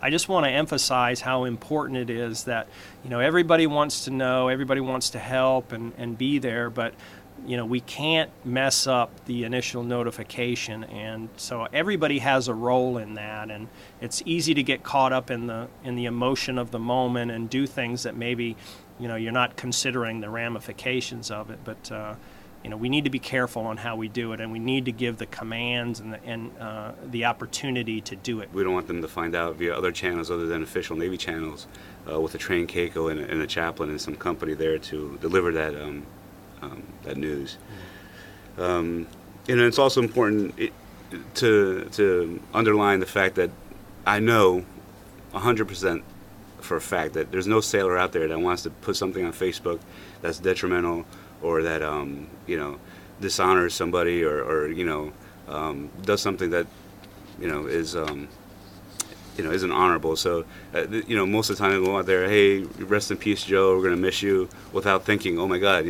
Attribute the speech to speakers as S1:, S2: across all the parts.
S1: I just want to emphasize how important it is that, everybody wants to know, everybody wants to help and be there, but, we can't mess up the initial notification. And so everybody has a role in that. And it's easy to get caught up in the emotion of the moment and do things that maybe, you're not considering the ramifications of it. But, we need to be careful on how we do it, and we need to give the commands and the opportunity to do it.
S2: We don't want them to find out via other channels other than official Navy channels with a trained Keiko and a chaplain and some company there to deliver that news. And it's also important to underline the fact that I know 100% for a fact that there's no sailor out there that wants to put something on Facebook that's detrimental or that dishonors somebody or does something that isn't honorable. So most of the time they go out there, hey, rest in peace, Joe, we're gonna miss you, without thinking, oh my God,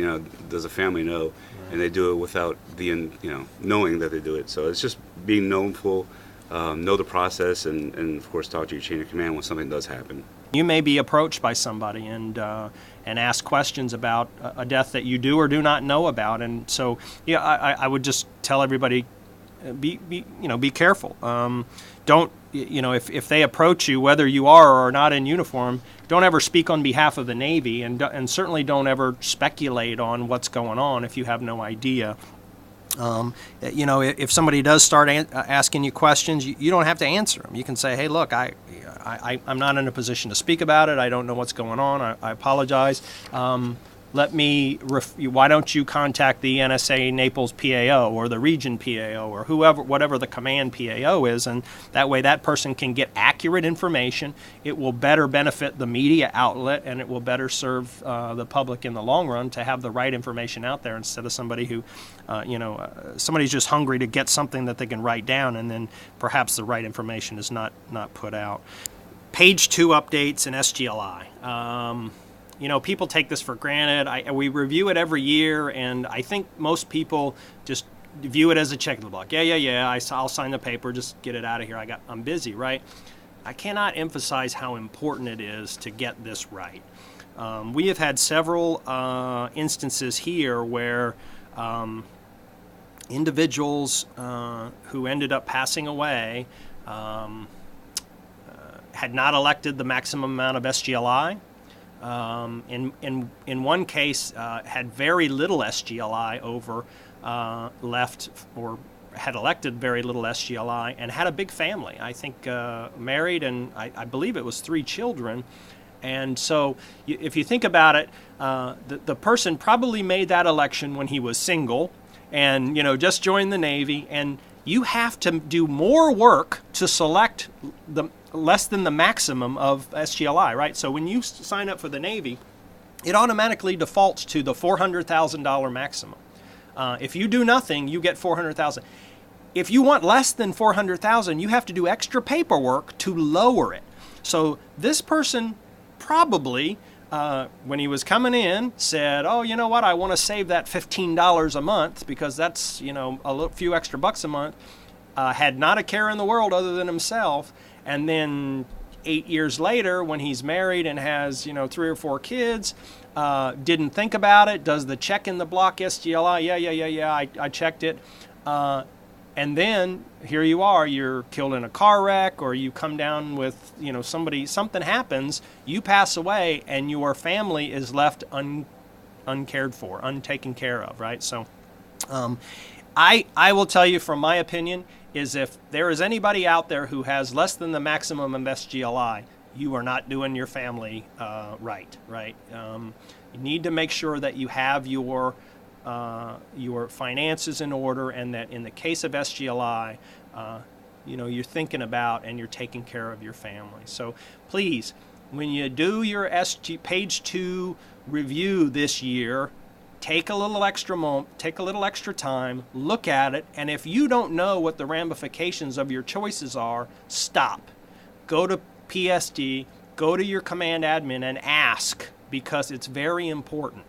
S2: does the family know? Right. And they do it without knowing that they do it. So it's just being knowful, know the process, and of course talk to your chain of command when something does happen.
S1: You may be approached by somebody and ask questions about a death that you do or do not know about, and so I would just tell everybody, be careful. Don't if they approach you, whether you are or are not in uniform, don't ever speak on behalf of the Navy, and certainly don't ever speculate on what's going on if you have no idea. If somebody does start asking you questions, you don't have to answer them. You can say, hey, look, I'm not in a position to speak about it. I don't know what's going on. I apologize. Why don't you contact the NSA Naples PAO or the region PAO or whatever the command PAO is, and that way that person can get accurate information. It will better benefit the media outlet, and it will better serve the public in the long run to have the right information out there instead of somebody who, somebody's just hungry to get something that they can write down, and then perhaps the right information is not put out. Page 2 updates in SGLI. People take this for granted. We review it every year, and I think most people just view it as a check in the block. I'll sign the paper, just get it out of here. I'm busy, right? I cannot emphasize how important it is to get this right. We have had several instances here where individuals who ended up passing away had not elected the maximum amount of SGLI. In one case, had very little SGLI over left, or had elected very little SGLI, and had a big family. I think married, and I believe it was 3 children. And so if you think about it, the person probably made that election when he was single and just joined the Navy, and you have to do more work to select the less than the maximum of SGLI, right? So when you sign up for the Navy, it automatically defaults to the $400,000 maximum. If you do nothing, you get $400,000. If you want less than $400,000, you have to do extra paperwork to lower it. So this person probably, when he was coming in, said, oh, you know what, I want to save that $15 a month because that's, few extra bucks a month, had not a care in the world other than himself. And then 8 years later, when he's married and has, 3 or 4 kids, didn't think about it, does the check in the block SGLI, I checked it. And then here you are, you're killed in a car wreck, or you come down with, something happens, you pass away, and your family is left uncared for, untaken care of, right? So I will tell you, from my opinion, is if there is anybody out there who has less than the maximum of SGLI, you are not doing your family right? You need to make sure that you have your finances in order, and that in the case of SGLI, you're thinking about and you're taking care of your family. So please, when you do your page 2 review this year, take a little extra time, look at it, and if you don't know what the ramifications of your choices are, stop. Go to PSD, go to your command admin and ask, because it's very important.